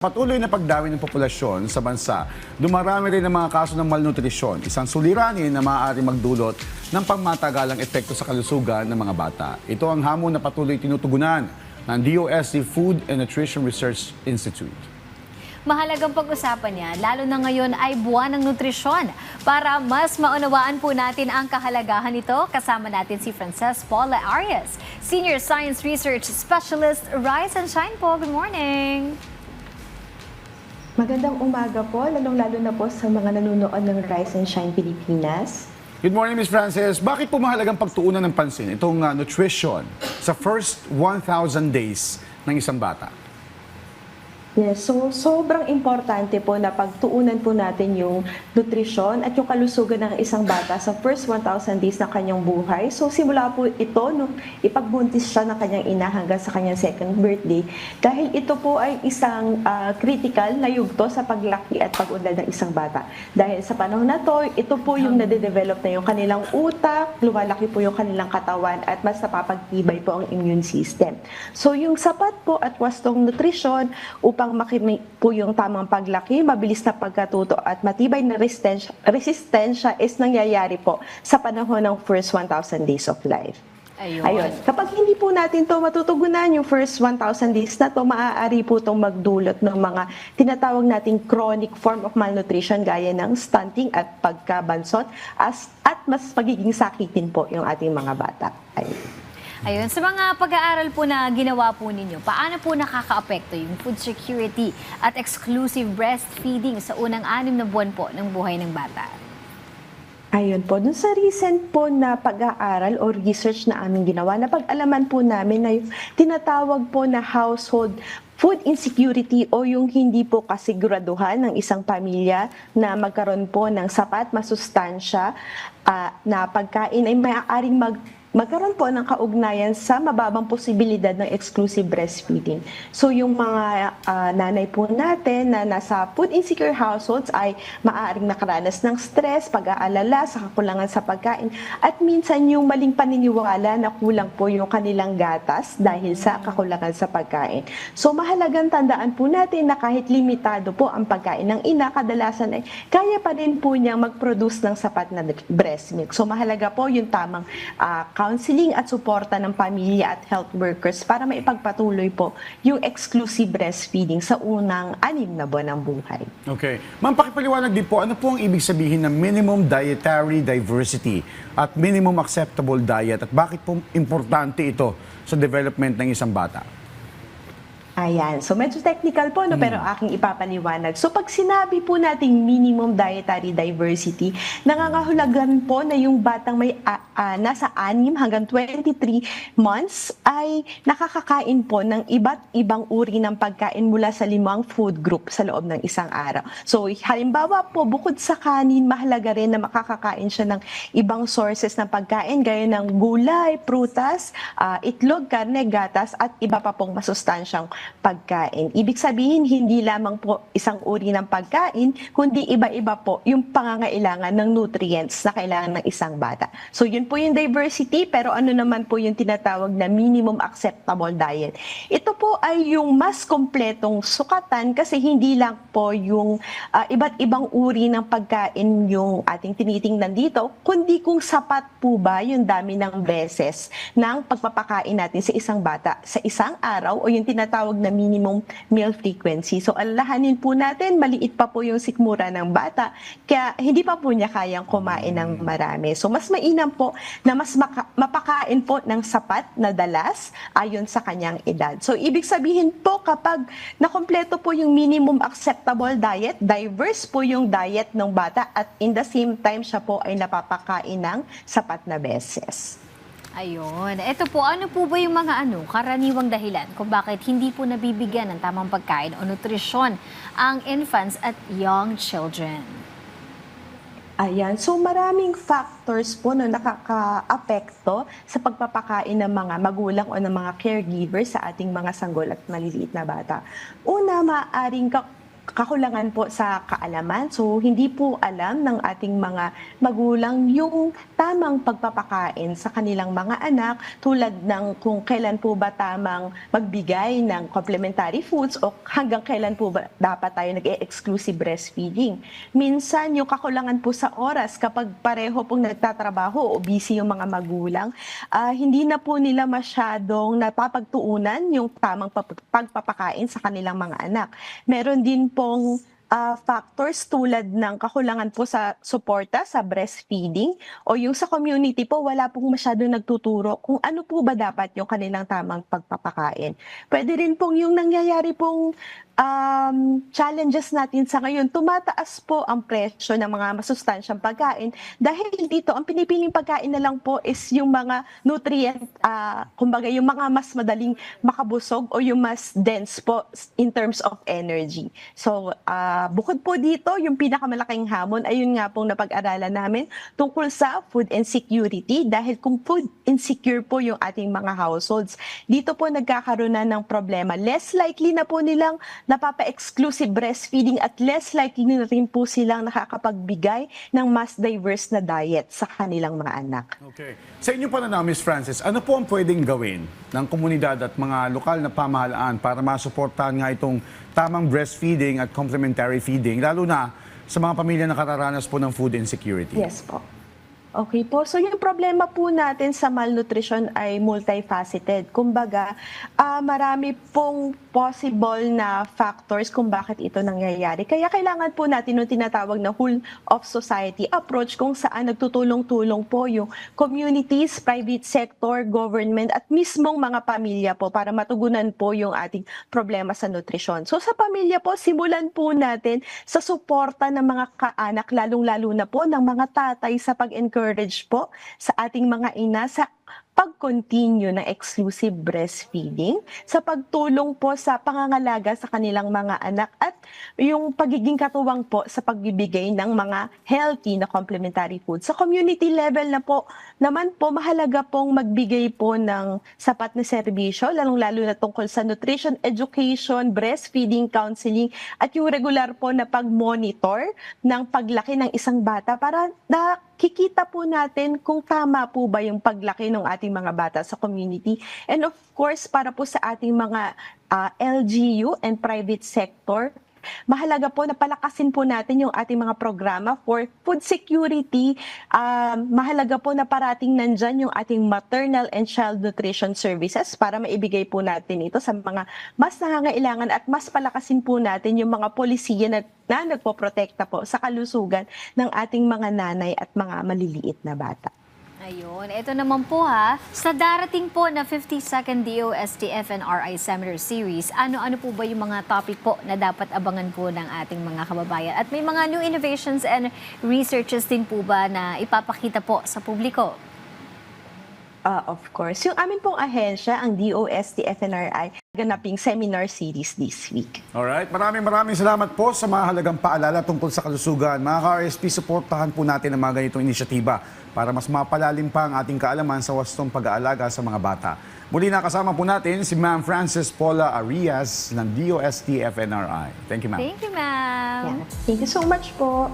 Patuloy na pagdami ng populasyon sa bansa, dumarami rin ang mga kaso ng malnutrisyon, isang suliranin na maaari magdulot ng pangmatagalang epekto sa kalusugan ng mga bata. Ito ang hamon na patuloy tinutugunan ng DOST Food and Nutrition Research Institute. Mahalagang pag-usapan niya, lalo na ngayon ay buwan ng nutrisyon. Para mas maunawaan po natin ang kahalagahan nito, kasama natin si Frances Paula Arias, Senior Science Research Specialist. Rise and shine po. Good morning! Magandang umaga po, lalong-lalo na po sa mga nanonood ng Rise and Shine Pilipinas. Good morning, Ms. Frances. Bakit po mahalagang pagtuunan ng pansin itong nutrition sa first 1,000 days ng isang bata? Yes, so sobrang importante po na pagtuunan po natin yung nutrisyon at yung kalusugan ng isang bata sa first 1,000 days ng kanyang buhay. So simula po ito nung ipagbuntis siya ng kanyang ina hanggang sa kanyang second birthday. Dahil ito po ay isang critical na yugto sa paglaki at pag-unlad ng isang bata. Dahil sa panahon na to, ito po yung nade-develop na yung kanilang utak, lumalaki po yung kanilang katawan at mas napapagtibay po ang immune system. So yung sapat po at wastong nutrisyon upang makimik po yung tamang paglaki, mabilis na pagkatuto at matibay na resistensya is nangyayari po sa panahon ng first 1,000 days of life. Ayun. Kapag hindi po natin to matutugunan yung first 1,000 days na to, maaari po itong magdulot ng mga tinatawag nating chronic form of malnutrition gaya ng stunting at pagkabansot at mas magiging sakitin po yung ating mga bata. Ayun, sa mga pag-aaral po na ginawa po ninyo, paano po nakaka-apekto yung food security at exclusive breastfeeding sa unang 6 na buwan po ng buhay ng bata? Ayun po, dun sa recent po na pag-aaral o research na aming ginawa, napag-alaman po namin na yung tinatawag po na household food insecurity o yung hindi po kasiguraduhan ng isang pamilya na magkaroon po ng sapat, masustansya na pagkain ay maaaring magkaroon po ng kaugnayan sa mababang posibilidad ng exclusive breastfeeding. So yung mga nanay po natin na nasa food insecure households ay maaaring nakaranas ng stress, pag-aalala sa kakulangan sa pagkain at minsan yung maling paniniwala na kulang po yung kanilang gatas dahil sa kakulangan sa pagkain. So mahalagang tandaan po natin na kahit limitado po ang pagkain ng ina, kadalasan ay kaya pa rin po niyang mag-produce ng sapat na breast milk. So mahalaga po yung tamang counseling at suporta ng pamilya at health workers para maipagpatuloy po yung exclusive breastfeeding sa unang 6 na buwan ng buhay. Okay. Ma'am, pakipaliwanag din po, ano po ang ibig sabihin ng minimum dietary diversity at minimum acceptable diet at bakit po importante ito sa development ng isang bata? Ayan. So medyo technical po, no? Pero aking ipapaliwanag. So pag sinabi po nating minimum dietary diversity, nangangahulugan po na yung batang may nasa 6 hanggang 23 months ay nakakakain po ng iba't ibang uri ng pagkain mula sa 5 food group sa loob ng isang araw. So halimbawa po, bukod sa kanin, mahalaga rin na makakakain siya ng ibang sources ng pagkain gaya ng gulay, prutas, itlog, karne, gatas at iba pa pong masustansyang pagkain. Ibig sabihin, hindi lamang po isang uri ng pagkain, kundi iba-iba po yung pangangailangan ng nutrients na kailangan ng isang bata. So yun po yung diversity, pero ano naman po yung tinatawag na minimum acceptable diet. Ito po ay yung mas kompletong sukatan kasi hindi lang po yung iba't ibang uri ng pagkain yung ating tinitingnan dito, kundi kung sapat po ba yung dami ng beses ng pagpapakain natin sa isang bata sa isang araw o yung tinatawag na minimum meal frequency. So alalahanin po natin, maliit pa po yung sikmura ng bata, kaya hindi pa po niya kayang kumain ng marami. So mas mainam po na mas mapakain po ng sapat na dalas ayon sa kanyang edad. So ibig sabihin po kapag nakompleto po yung minimum acceptable diet, diverse po yung diet ng bata at in the same time siya po ay napapakain ng sapat na beses. Ayun. Ito po, ano po ba yung mga karaniwang dahilan kung bakit hindi po nabibigyan ng tamang pagkain o nutrisyon ang infants at young children? Ayan. So maraming factors po na nakaka-apekto sa pagpapakain ng mga magulang o ng mga caregivers sa ating mga sanggol at maliliit na bata. Una, maaaring kakulangan po sa kaalaman. So, hindi po alam ng ating mga magulang yung tamang pagpapakain sa kanilang mga anak, tulad ng kung kailan po ba tamang magbigay ng complementary foods o hanggang kailan po ba dapat tayo nag-exclusive breastfeeding. Minsan, yung kakulangan po sa oras kapag pareho pong nagtatrabaho o busy yung mga magulang, hindi na po nila masyadong napapagtuunan yung tamang pagpapakain sa kanilang mga anak. Meron din pong factors tulad ng kakulangan po sa suporta sa breastfeeding o yung sa community po wala pong masyadong nagtuturo kung ano po ba dapat yung kanilang tamang pagpapakain. Pwede rin pong yung nangyayari pong challenges natin sa ngayon, tumataas po ang presyo ng mga masustansyang pagkain dahil dito ang pinipiling pagkain na lang po is yung mga nutrient, kumbaga yung mga mas madaling makabusog o yung mas dense po in terms of energy. So, bukod po dito, yung pinakamalaking hamon ay yun nga pong napag-aralan namin tungkol sa food insecurity dahil kung food insecure po yung ating mga households, dito po nagkakaroon na ng problema. Less likely na po nilang napapa-exclusive breastfeeding at less likely na rin po silang nakakapagbigay ng mas diverse na diet sa kanilang mga anak. Okay. Sa inyo pananaw, Ms. Frances, ano po ang pwedeng gawin ng komunidad at mga lokal na pamahalaan para masuportahan nga itong tamang breastfeeding at complementary feeding, lalo na sa mga pamilya na kararanas po ng food insecurity? Yes po. Okay po. So yung problema po natin sa malnutrition ay multifaceted. Kumbaga, marami pong possible na factors kung bakit ito nangyayari. Kaya kailangan po natin yung tinatawag na whole of society approach kung saan nagtutulong-tulong po yung communities, private sector, government at mismong mga pamilya po para matugunan po yung ating problema sa nutrisyon. So sa pamilya po, simulan po natin sa suporta ng mga kaanak, lalong-lalo na po ng mga tatay sa pag-encourage po sa ating mga ina sa pag-continue ng exclusive breastfeeding, sa pagtulong po sa pangangalaga sa kanilang mga anak at yung pagiging katuwang po sa pagbibigay ng mga healthy na complementary food. Sa community level na po, naman po mahalaga pong magbigay po ng sapat na serbisyo, lalong-lalo na tungkol sa nutrition, education, breastfeeding, counseling at yung regular po na pag-monitor ng paglaki ng isang bata para nakikita po natin kung tama po ba yung paglaki ng ating mga bata sa community. And of course, para po sa ating mga LGU and private sector, mahalaga po na palakasin po natin yung ating mga programa for food security. Mahalaga po na parating nandyan yung ating maternal and child nutrition services para maibigay po natin ito sa mga mas nangangailangan at mas palakasin po natin yung mga polisiya na nagpoprotekta po sa kalusugan ng ating mga nanay at mga maliliit na bata. Ayun, ito naman po sa darating po na 52nd DOST FNRI Seminar Series, ano-ano po ba yung mga topic po na dapat abangan po ng ating mga kababayan? At may mga new innovations and researches din po ba na ipapakita po sa publiko? Of course. Yung amin pong ahensya, ang DOST FNRI, ganaping seminar series this week. Alright, maraming salamat po sa mahalagang paalala tungkol sa kalusugan. Mga ka-RSP, suportahan po natin ang mga ganitong inisyatiba para mas mapalalim pa ang ating kaalaman sa wastong pag-aalaga sa mga bata. Muli nakasama po natin si Ma'am Frances Paula Arias ng DOST FNRI. Thank you, ma'am. Thank you, ma'am. Yeah. Thank you so much po.